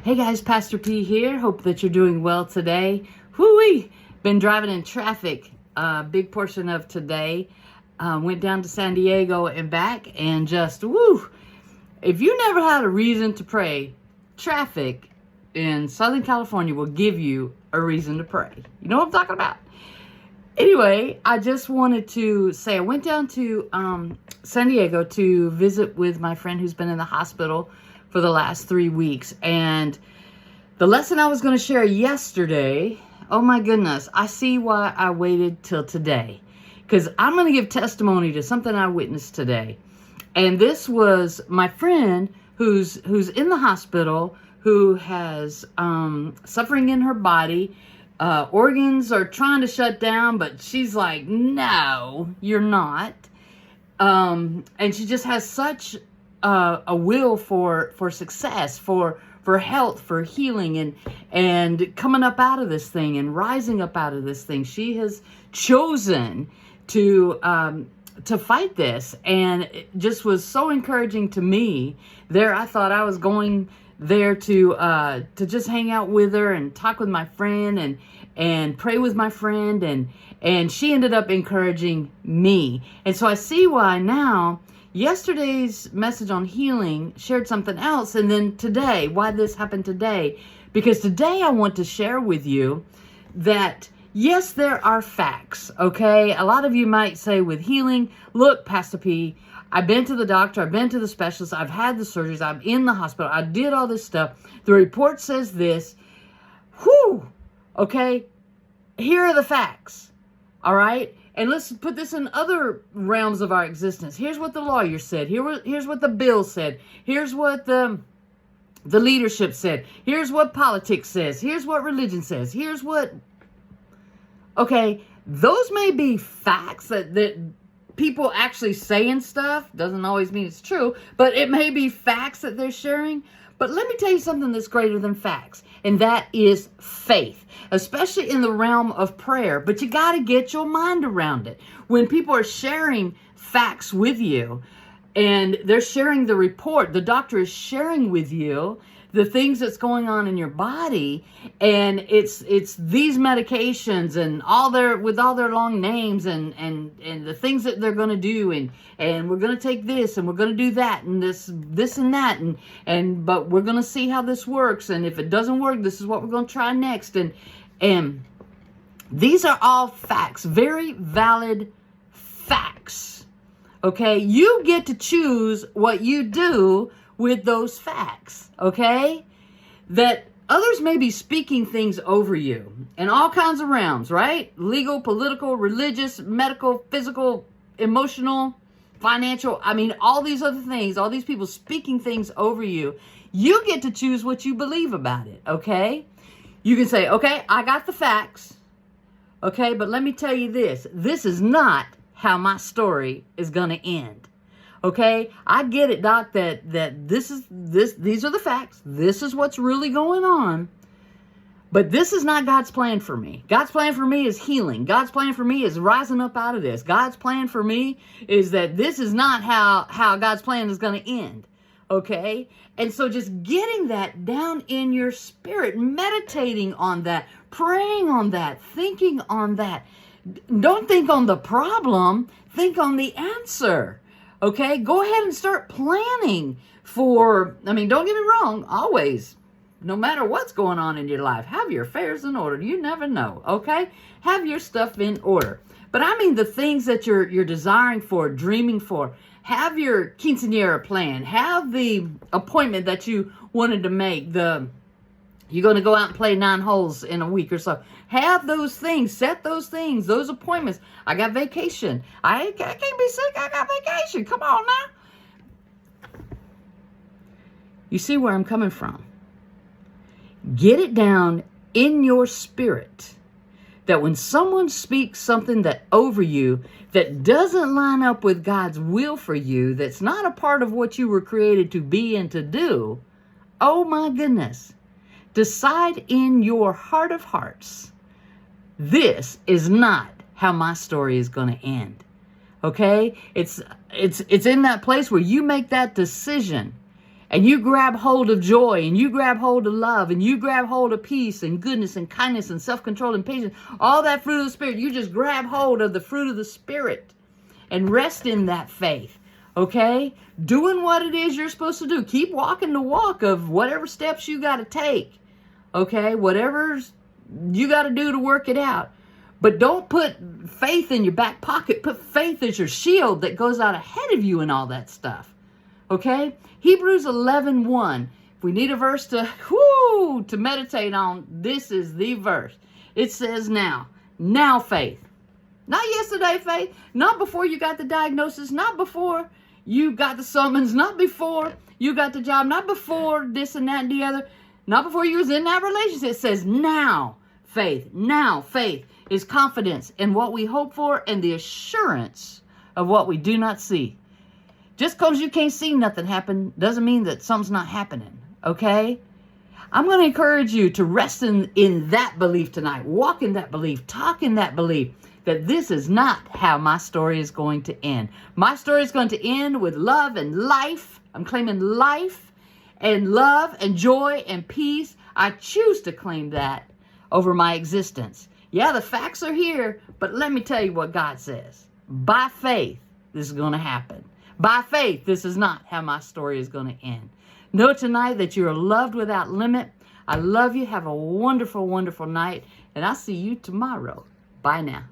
Hey guys, Pastor P here. Hope that you're doing well today. Whoo-wee! Been driving in traffic a big portion of today. Went down to San Diego and back and just, woo! If you never had a reason to pray, traffic in Southern California will give you a reason to pray. You know what I'm talking about? Anyway, I just wanted to say I went down to San Diego to visit with my friend who's been in the hospital for the last 3 weeks. And the lesson I was going to share yesterday, oh my goodness, I see why I waited till today. Because I'm going to give testimony to something I witnessed today. And this was my friend who's in the hospital, who has suffering in her body. Organs are trying to shut down, but she's like, no, you're not. And she just has such a will for success, for health, for healing, and coming up out of this thing and rising up out of this thing. She has chosen to fight this, and it just was so encouraging to me. There, I thought I was going there to just hang out with her and talk with my friend and pray with my friend, and she ended up encouraging me. And so I see why now. Yesterday's message on healing shared something else, and then today, why this happened today. Because today I want to share with you that, yes, there are facts, okay? A lot of you might say with healing, look, Pastor P, I've been to the doctor, I've been to the specialist, I've had the surgeries, I'm in the hospital, I did all this stuff. The report says this. Whew, okay? Here are the facts, all right? And let's put this in other realms of our existence. Here's what the lawyer said. Here's what the bill said. Here's what the leadership said. Here's what politics says. Here's what religion says. Here's what... Okay, those may be facts that people actually say and stuff. Doesn't always mean it's true, but it may be facts that they're sharing. But let me tell you something that's greater than facts, and that is faith, especially in the realm of prayer. But you got to get your mind around it. When people are sharing facts with you, and they're sharing the report, the doctor is sharing with you the things that's going on in your body, and it's these medications and with all their long names and the things that they're going to do, and we're going to take this and we're going to do that and this and that, but we're going to see how this works, and if it doesn't work, this is what we're going to try next, and these are all facts, very valid facts. Okay, you get to choose what you do with those facts, okay? That others may be speaking things over you in all kinds of realms, right? Legal, political, religious, medical, physical, emotional, financial. I mean, all these other things, all these people speaking things over you. You get to choose what you believe about it, okay? You can say, okay, I got the facts, okay? But let me tell you this. This is not how my story is going to end. Okay, I get it, Doc, that these are the facts. This is what's really going on. But this is not God's plan for me. God's plan for me is healing. God's plan for me is rising up out of this. God's plan for me is that this is not how God's plan is going to end. Okay? And so just getting that down in your spirit, meditating on that, praying on that, thinking on that. Don't think on the problem, think on the answer. Okay, go ahead and start planning for, don't get me wrong, always, no matter what's going on in your life, have your affairs in order. You never know, okay? Have your stuff in order. But I mean the things that you're desiring for, dreaming for. Have your quinceañera plan. Have the appointment that you wanted to make, you're going to go out and play 9 holes in a week or so. Have those things. Set those things. Those appointments. I got vacation. I can't be sick. I got vacation. Come on now. You see where I'm coming from. Get it down in your spirit that when someone speaks something that over you that doesn't line up with God's will for you, that's not a part of what you were created to be and to do, oh my goodness. Decide in your heart of hearts, this is not how my story is going to end. Okay? It's in that place where you make that decision and you grab hold of joy, and you grab hold of love, and you grab hold of peace and goodness and kindness and self-control and patience, all that fruit of the Spirit, you just grab hold of the fruit of the Spirit and rest in that faith, okay? Doing what it is you're supposed to do. Keep walking the walk of whatever steps you got to take, okay? Whatever you got to do to work it out. But don't put faith in your back pocket. Put faith as your shield that goes out ahead of you in all that stuff. Okay? Hebrews 11:1. If we need a verse to meditate on, this is the verse. It says now faith. Not yesterday faith. Not before you got the diagnosis. Not before you got the summons. Not before you got the job. Not before this and that and the other. Not before you was in that relationship. It says now faith. Now faith is confidence in what we hope for and the assurance of what we do not see. Just because you can't see nothing happen doesn't mean that something's not happening, okay? I'm going to encourage you to rest in that belief tonight. Walk in that belief. Talk in that belief that this is not how my story is going to end. My story is going to end with love and life. I'm claiming life and love and joy and peace. I choose to claim that over my existence. Yeah, the facts are here, but let me tell you what God says. By faith, this is going to happen. By faith, this is not how my story is going to end. Know tonight that you are loved without limit. I love you. Have a wonderful, wonderful night, and I'll see you tomorrow. Bye now.